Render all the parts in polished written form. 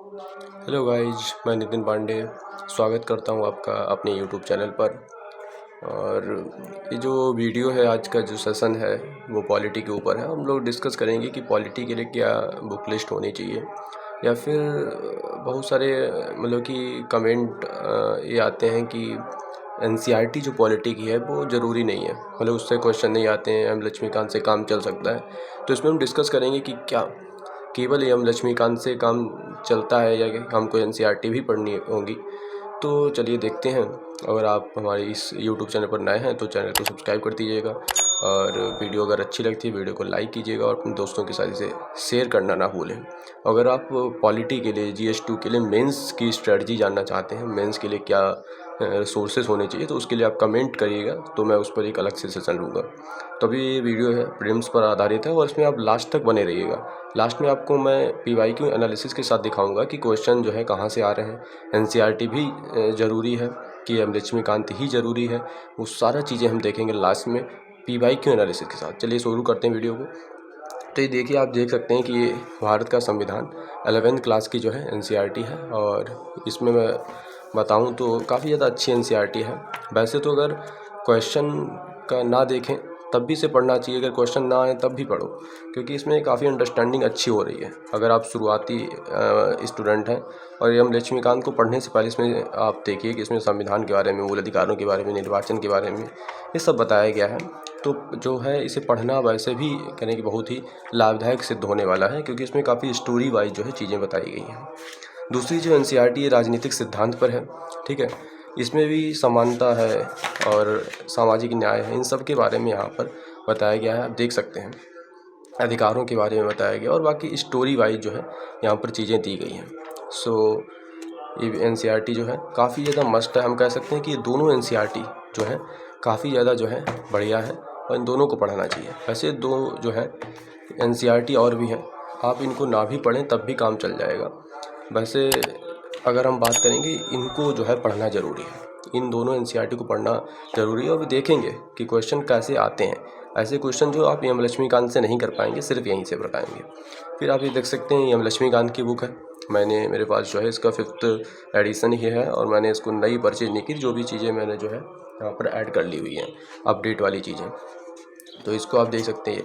Hello guys, मैं नितिन पांडे स्वागत करता हूँ आपका अपने यूट्यूब चैनल पर। और ये जो वीडियो है, आज का जो सेशन है वो पॉलिटी के ऊपर है। हम लोग डिस्कस करेंगे कि पॉलिटी के लिए क्या बुक लिस्ट होनी चाहिए, या फिर बहुत सारे मतलब कि कमेंट ये आते हैं कि एनसीईआरटी जो पॉलिटी की है वो ज़रूरी नहीं है, मतलब उससे क्वेश्चन नहीं आते हैं, एम लक्ष्मीकांत से काम चल सकता है। तो इसमें हम डिस्कस करेंगे कि क्या केवल एम लक्ष्मीकांत से काम चलता है या कि हमको एनसीईआरटी भी पढ़नी होगी। तो चलिए देखते हैं। अगर आप हमारे इस यूट्यूब चैनल पर नए हैं तो चैनल को सब्सक्राइब कर दीजिएगा, और वीडियो अगर अच्छी लगती है वीडियो को लाइक कीजिएगा और अपने दोस्तों के साथ इसे शेयर करना ना भूलें। अगर आप पॉलिटी के लिए GS2 के लिए मेंस की स्ट्रेटजी जानना चाहते हैं, मेंस के लिए क्या सोर्सेज होने चाहिए, तो उसके लिए आप कमेंट करिएगा, तो मैं उस पर एक अलग से सेशन लूँगा। तो अभी ये वीडियो है प्रीलिम्स पर आधारित है, और इसमें आप लास्ट तक बने रहिएगा। लास्ट में आपको मैं PYQ एनालिसिस के साथ दिखाऊंगा कि क्वेश्चन जो है कहाँ से आ रहे हैं, एनसीईआरटी भी ज़रूरी है कि एम लक्ष्मीकांत ही ज़रूरी है, वो सारा चीज़ें हम देखेंगे लास्ट में PYQ एनालिसिस के साथ। चलिए शुरू करते हैं वीडियो को। तो ये देखिए, आप देख सकते हैं कि ये भारत का संविधान 11th क्लास की जो है एनसीईआरटी है, और इसमें मैं बताऊं तो काफ़ी ज़्यादा अच्छी एनसीईआरटी है। वैसे तो अगर क्वेश्चन का ना देखें तब भी इसे पढ़ना चाहिए, अगर क्वेश्चन ना आए तब भी पढ़ो, क्योंकि इसमें काफ़ी अंडरस्टैंडिंग अच्छी हो रही है। अगर आप शुरुआती स्टूडेंट हैं और एम लक्ष्मीकांत को पढ़ने से पहले इसमें आप देखिए कि इसमें संविधान के बारे में, मूल अधिकारों के बारे में, निर्वाचन के बारे में ये सब बताया गया है। तो जो है इसे पढ़ना वैसे भी कहने की बहुत ही लाभदायक सिद्ध होने वाला है, क्योंकि इसमें काफ़ी स्टोरी वाइज जो है चीज़ें बताई गई हैं। दूसरी जो एनसीईआरटी है राजनीतिक सिद्धांत पर है, ठीक है। इसमें भी समानता है और सामाजिक न्याय है, इन सब के बारे में यहाँ पर बताया गया है, आप देख सकते हैं। अधिकारों के बारे में बताया गया और बाकी स्टोरी वाइज जो है यहाँ पर चीज़ें दी गई हैं। सो ये एनसीईआरटी जो है काफ़ी ज़्यादा मस्ट है। हम कह सकते हैं कि ये दोनों एनसीईआरटी जो है काफ़ी ज़्यादा जो है बढ़िया है, और इन दोनों को पढ़ना चाहिए। ऐसे दो जो है एनसीईआरटी और भी हैं, आप इनको ना भी पढ़ें तब भी काम चल जाएगा। वैसे अगर हम बात करेंगे, इनको जो है पढ़ना ज़रूरी है, इन दोनों एनसीईआरटी को पढ़ना ज़रूरी है। और देखेंगे कि क्वेश्चन कैसे आते हैं, ऐसे क्वेश्चन जो आप एम लक्ष्मीकांत से नहीं कर पाएंगे, सिर्फ यहीं से बताएंगे। फिर आप ये देख सकते हैं एम लक्ष्मीकांत की बुक है, मेरे पास जो है इसका 5th एडिशन ही है, और मैंने इसको नई परचेज नहीं की, जो भी चीज़ें मैंने जो है यहाँ पर ऐड कर ली हुई हैं, अपडेट वाली चीज़ें। तो इसको आप देख सकते हैं।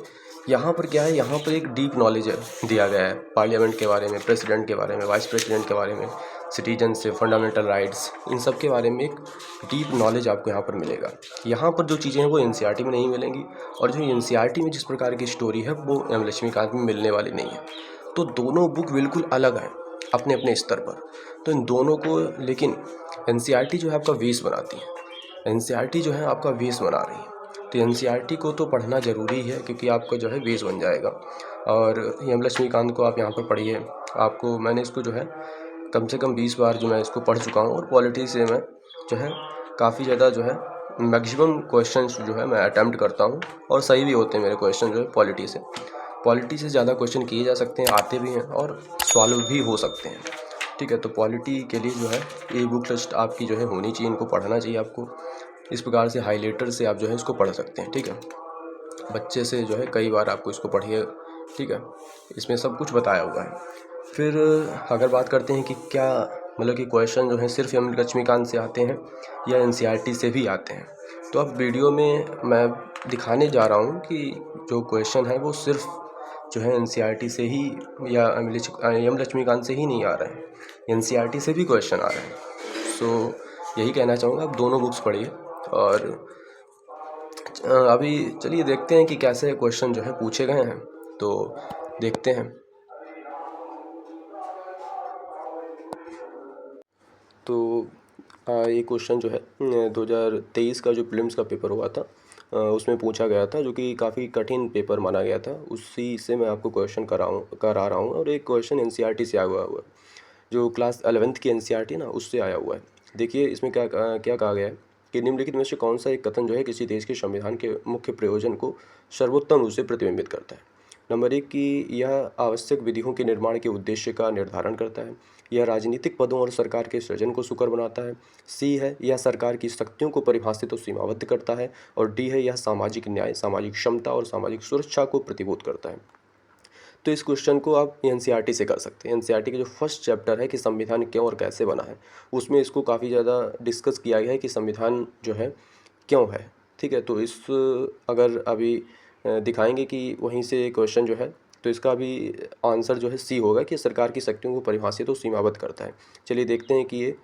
यहाँ पर क्या है, यहाँ पर एक डीप नॉलेज दिया गया है पार्लियामेंट के बारे में, प्रेसिडेंट के बारे में, वाइस प्रेसिडेंट के बारे में, सिटीजनशिप, फंडामेंटल राइट्स, इन सब के बारे में एक डीप नॉलेज आपको यहाँ पर मिलेगा। यहाँ पर जो चीज़ें हैं वो एनसीईआरटी में नहीं मिलेंगी, और जो एनसीईआरटी में जिस प्रकार की स्टोरी है वो एम लक्ष्मीकांत में मिलने वाली नहीं है। तो दोनों बुक बिल्कुल अलग हैं अपने अपने स्तर पर। तो इन दोनों को, लेकिन एनसीईआरटी जो है आपका बेस बनाती है, एनसीईआरटी जो है आपका बेस बना रही है। तो एनसीईआरटी को तो पढ़ना ज़रूरी है, क्योंकि आपका जो है बेस बन जाएगा। और एम लक्ष्मीकांत को आप यहाँ पर पढ़िए। आपको मैंने इसको जो है कम से कम 20 बार जो मैं इसको पढ़ चुका हूँ, और पॉलिटी से मैं जो है काफ़ी ज़्यादा जो है मैक्सिमम क्वेश्चंस जो है मैं अटैम्प्ट करता हूँ, और सही भी होते हैं मेरे क्वेश्चन जो है पॉलिटी से ज़्यादा क्वेश्चन किए जा सकते हैं, आते भी हैं और सॉल्व भी हो सकते हैं, ठीक है। तो पॉलिटी के लिए जो है ये बुक लिस्ट आपकी जो है होनी चाहिए, इनको पढ़ना चाहिए आपको। इस प्रकार से हाइलाइटर से आप जो है इसको पढ़ सकते हैं, ठीक है। बच्चे से जो है कई बार आपको इसको पढ़िए, ठीक है। इसमें सब कुछ बताया हुआ है। फिर अगर बात करते हैं कि क्या मतलब कि क्वेश्चन जो है सिर्फ एम लक्ष्मीकांत से आते हैं या एनसीईआरटी से भी आते हैं, तो अब वीडियो में मैं दिखाने जा रहा हूँ कि जो क्वेश्चन है वो सिर्फ जो है एनसीईआरटी से ही या एम लक्ष्मीकांत से ही नहीं आ रहे हैं, एनसीईआरटी से भी क्वेश्चन आ रहे हैं। सो यही कहना चाहूँगा, आप दोनों बुक्स पढ़िए। और अभी चलिए देखते हैं कि कैसे क्वेश्चन जो है पूछे गए हैं, तो देखते हैं। तो ये क्वेश्चन जो है 2023 का जो प्रीलिम्स का पेपर हुआ था उसमें पूछा गया था, जो कि काफ़ी कठिन पेपर माना गया था। उसी से मैं आपको क्वेश्चन करा रहा हूँ, और एक क्वेश्चन एनसीईआरटी से आया हुआ है, जो क्लास 11th की एनसीईआरटी ना उससे आया हुआ है। देखिए इसमें क्या कहा गया है कि निम्नलिखित में से कौन सा एक कथन जो है किसी देश के संविधान के मुख्य प्रयोजन को सर्वोत्तम रूप से प्रतिबिंबित करता है। नंबर 1 कि यह आवश्यक विधियों के निर्माण के उद्देश्य का निर्धारण करता है, यह राजनीतिक पदों और सरकार के सृजन को सुकर बनाता है। सी है, यह सरकार की शक्तियों को परिभाषित और सीमाबद्ध करता है। और डी है, यह सामाजिक न्याय, सामाजिक क्षमता और सामाजिक सुरक्षा को प्रतिबोध करता है। तो इस क्वेश्चन को आप एनसीईआरटी से कर सकते हैं। एनसीईआरटी का जो फर्स्ट चैप्टर है कि संविधान क्यों और कैसे बना है, उसमें इसको काफ़ी ज़्यादा डिस्कस किया गया है कि संविधान जो है क्यों है। ठीक है, तो इस अगर अभी दिखाएंगे कि वहीं से क्वेश्चन जो है, तो इसका अभी आंसर जो है सी होगा कि सरकार की शक्तियों को परिभाषित और सीमाबद्ध करता है। चलिए देखते हैं कि ये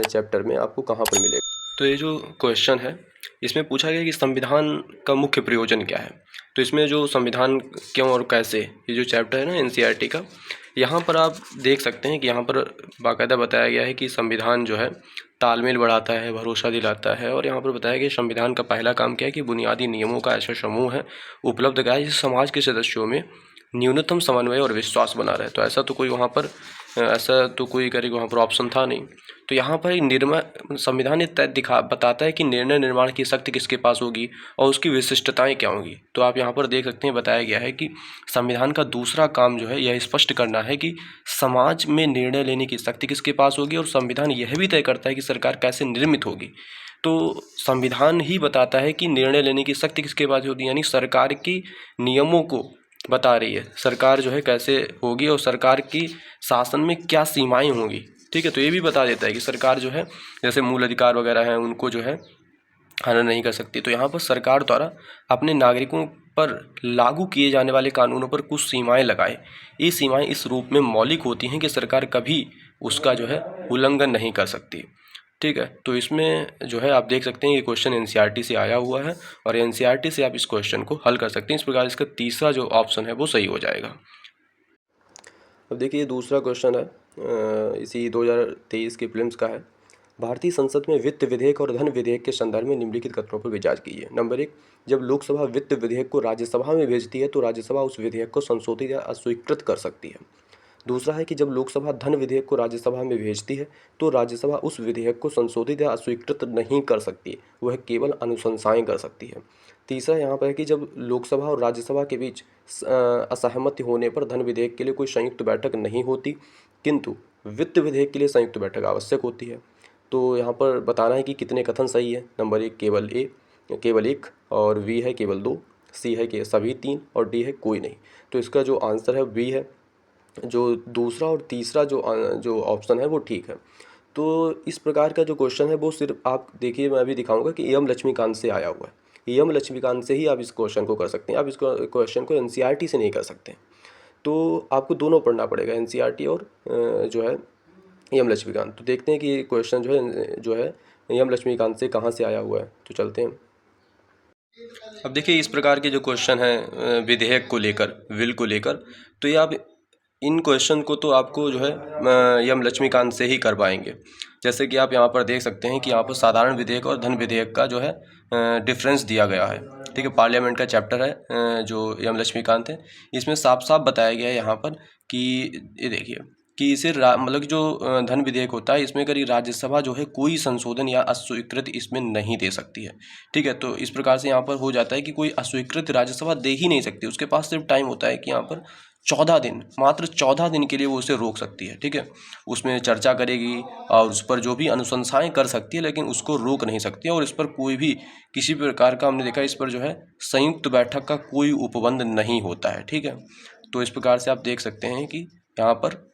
चैप्टर में आपको कहाँ पर मिलेगा। तो ये जो क्वेश्चन है इसमें पूछा गया कि संविधान का मुख्य प्रयोजन क्या है। तो इसमें जो संविधान क्यों और कैसे, ये जो चैप्टर है ना एनसीईआरटी का, यहाँ पर आप देख सकते हैं कि यहाँ पर बाकायदा बताया गया है कि संविधान जो है तालमेल बढ़ाता है, भरोसा दिलाता है। और यहाँ पर बताया गया संविधान का पहला काम क्या है कि बुनियादी नियमों का ऐसा समूह है उपलब्ध कराए जिससे समाज के सदस्यों में न्यूनतम समन्वय और विश्वास बना रहे। तो ऐसा तो कोई वहाँ पर करेगा, वहाँ पर ऑप्शन था नहीं। तो यहाँ पर संविधान बताता है कि निर्णय निर्माण की शक्ति किसके पास होगी और उसकी विशिष्टताएं क्या होंगी। तो आप यहाँ पर देख सकते हैं बताया गया है कि संविधान का दूसरा काम जो है यह स्पष्ट करना है कि समाज में निर्णय लेने की शक्ति किसके पास होगी, और संविधान यह भी तय करता है कि सरकार कैसे निर्मित होगी। तो संविधान ही बताता है कि निर्णय लेने की शक्ति किसके पास होगी, यानी सरकार की नियमों को बता रही है सरकार जो है कैसे होगी और सरकार की शासन में क्या सीमाएं होंगी। ठीक है, तो ये भी बता देता है कि सरकार जो है जैसे मूल अधिकार वगैरह हैं उनको जो है हनन नहीं कर सकती। तो यहाँ पर सरकार द्वारा अपने नागरिकों पर लागू किए जाने वाले कानूनों पर कुछ सीमाएं लगाए। ये सीमाएं इस रूप में मौलिक होती हैं कि सरकार कभी उसका जो है उल्लंघन नहीं कर सकती। ठीक है, तो इसमें जो है आप देख सकते हैं ये क्वेश्चन एनसीईआरटी से आया हुआ है और एनसीईआरटी से आप इस क्वेश्चन को हल कर सकते हैं। इस प्रकार इसका तीसरा जो ऑप्शन है वो सही हो जाएगा। अब देखिए दूसरा क्वेश्चन है इसी 2023 के प्रीलिम्स का है। भारतीय संसद में वित्त विधेयक और धन विधेयक के संदर्भ में निम्नलिखित कथनों पर विचार कीजिए। नंबर 1, जब लोकसभा वित्त विधेयक को राज्यसभा में भेजती है तो राज्यसभा उस विधेयक को संशोधित या अस्वीकृत कर सकती है। दूसरा है कि जब लोकसभा धन विधेयक को राज्यसभा में भेजती है तो राज्यसभा उस विधेयक को संशोधित या अस्वीकृत नहीं कर सकती, वह केवल अनुशंसाएं कर सकती है। तीसरा यहाँ पर है कि जब लोकसभा और राज्यसभा के बीच असहमति होने पर धन विधेयक के लिए कोई संयुक्त बैठक नहीं होती, किंतु वित्त विधेयक के लिए संयुक्त बैठक आवश्यक होती है। तो यहाँ पर बताना है कि कितने कथन सही है। नंबर 1 केवल एक, और बी है केवल 2, सी है कि सभी 3 और डी है कोई नहीं। तो इसका जो आंसर है बी है। जो दूसरा और तीसरा जो ऑप्शन है वो ठीक है। तो इस प्रकार का जो क्वेश्चन है वो सिर्फ आप देखिए, मैं अभी दिखाऊंगा कि एम लक्ष्मीकांत से आया हुआ है। एम लक्ष्मीकांत से ही आप इस क्वेश्चन को कर सकते हैं। आप इस क्वेश्चन को एनसीईआरटी से नहीं कर सकते। तो आपको दोनों पढ़ना पड़ेगा, एनसीईआरटी और जो है एम लक्ष्मीकांत। तो देखते हैं कि ये क्वेश्चन जो है एम लक्ष्मीकांत से कहाँ से आया हुआ है। तो चलते हैं। अब देखिए इस प्रकार के जो क्वेश्चन है विधेयक को लेकर, विल को लेकर, तो ये आप इन क्वेश्चन को तो आपको जो है एम लक्ष्मीकांत से ही कर पाएंगे। जैसे कि आप यहाँ पर देख सकते हैं कि यहाँ पर साधारण विधेयक और धन विधेयक का जो है डिफरेंस दिया गया है। ठीक है, पार्लियामेंट का चैप्टर है जो एम लक्ष्मीकांत है, इसमें साफ साफ बताया गया है यहाँ पर कि ये देखिए कि इसे मतलब जो धन विधेयक होता है इसमें कभी राज्यसभा जो है कोई संशोधन या अस्वीकृति इसमें नहीं दे सकती है। ठीक है, तो इस प्रकार से यहाँ पर हो जाता है कि कोई अस्वीकृति राज्यसभा दे ही नहीं सकती। उसके पास सिर्फ टाइम होता है कि यहाँ पर 14 दिन, मात्र 14 दिन के लिए वो उसे रोक सकती है। ठीक है, उसमें चर्चा करेगी और उस पर जो भी अनुशंसाएं कर सकती है, लेकिन उसको रोक नहीं सकती है। और इस पर कोई भी किसी प्रकार का हमने देखा इस पर जो है संयुक्त बैठक का कोई उपबंध नहीं होता है। ठीक है, तो इस प्रकार से आप देख सकते हैं कि यहाँ पर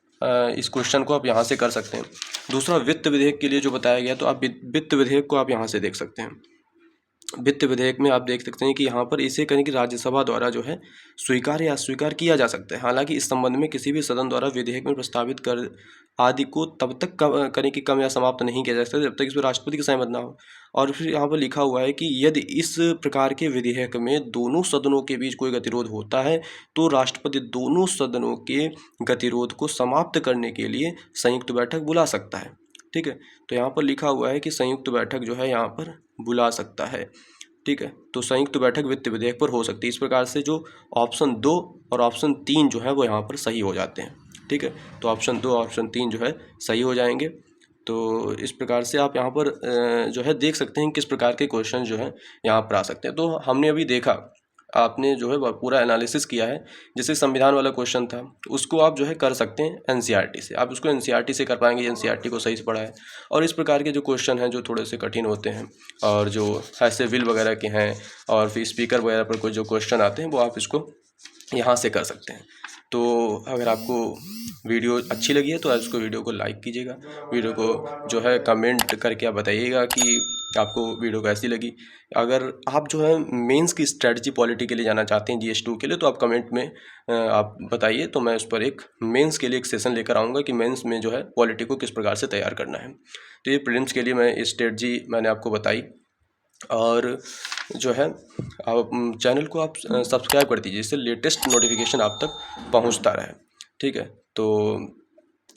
इस क्वेश्चन को आप यहाँ से कर सकते हैं। दूसरा वित्त विधेयक के लिए जो बताया गया, तो आप वित्त विधेयक को आप यहाँ से देख सकते हैं। वित्त विधेयक में आप देख सकते हैं कि यहाँ पर इसे करें कि राज्यसभा द्वारा जो है स्वीकार या अस्वीकार किया जा सकता है। हालांकि इस संबंध में किसी भी सदन द्वारा विधेयक में प्रस्तावित कर आदि को तब तक करें कि कम या समाप्त नहीं किया जा सकता जब तक इस पर राष्ट्रपति की सहमति ना हो। और फिर यहाँ पर लिखा हुआ है कि यदि इस प्रकार के विधेयक में दोनों सदनों के बीच कोई गतिरोध होता है तो राष्ट्रपति दोनों सदनों के गतिरोध को समाप्त करने के लिए संयुक्त बैठक बुला सकता है। ठीक है, तो यहाँ पर लिखा हुआ है कि संयुक्त बैठक जो है यहाँ पर बुला सकता है। ठीक है, तो संयुक्त बैठक वित्त विधेयक पर हो सकती है। इस प्रकार से जो ऑप्शन 2 और ऑप्शन 3 जो है वो यहाँ पर सही हो जाते हैं। ठीक है, तो ऑप्शन 2 और ऑप्शन 3 जो है सही हो जाएंगे। तो इस प्रकार से आप यहाँ पर जो है देख सकते हैं किस प्रकार के क्वेश्चन जो है यहाँ पर आ सकते हैं। तो हमने अभी देखा, आपने जो है पूरा एनालिसिस किया है। जैसे संविधान वाला क्वेश्चन था उसको आप जो है कर सकते हैं एनसीईआरटी से। आप उसको एनसीईआरटी से कर पाएंगे, एनसीईआरटी को सही से पढ़ा है। और इस प्रकार के जो क्वेश्चन हैं जो थोड़े से कठिन होते हैं और जो ऐसे विल वगैरह के हैं और फिर स्पीकर वगैरह पर कोई जो क्वेश्चन आते हैं वो आप इसको यहाँ से कर सकते हैं। तो अगर आपको वीडियो अच्छी लगी है तो आज उसको वीडियो को लाइक कीजिएगा, वीडियो को जो है कमेंट करके आप बताइएगा कि आपको वीडियो कैसी लगी। अगर आप जो है मेंस की स्ट्रेटजी पॉलिटी के लिए जाना चाहते हैं GS2 के लिए, तो आप कमेंट में आप बताइए, तो मैं उस पर एक मेंस के लिए एक सेशन लेकर आऊँगा कि मेंस में जो है पॉलिटी को किस प्रकार से तैयार करना है। तो ये प्रीलिम्स के लिए मैं स्ट्रेटजी मैंने आपको बताई। और जो है आप चैनल को आप सब्सक्राइब कर दीजिए, जिससे लेटेस्ट नोटिफिकेशन आप तक पहुंचता रहे। ठीक है, तो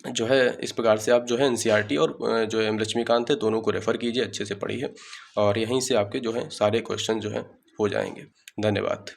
जो है इस प्रकार से आप जो है NCERT और जो है लक्ष्मीकांत है दोनों को रेफ़र कीजिए, अच्छे से पढ़िए और यहीं से आपके जो है सारे क्वेश्चन जो है हो जाएंगे। धन्यवाद।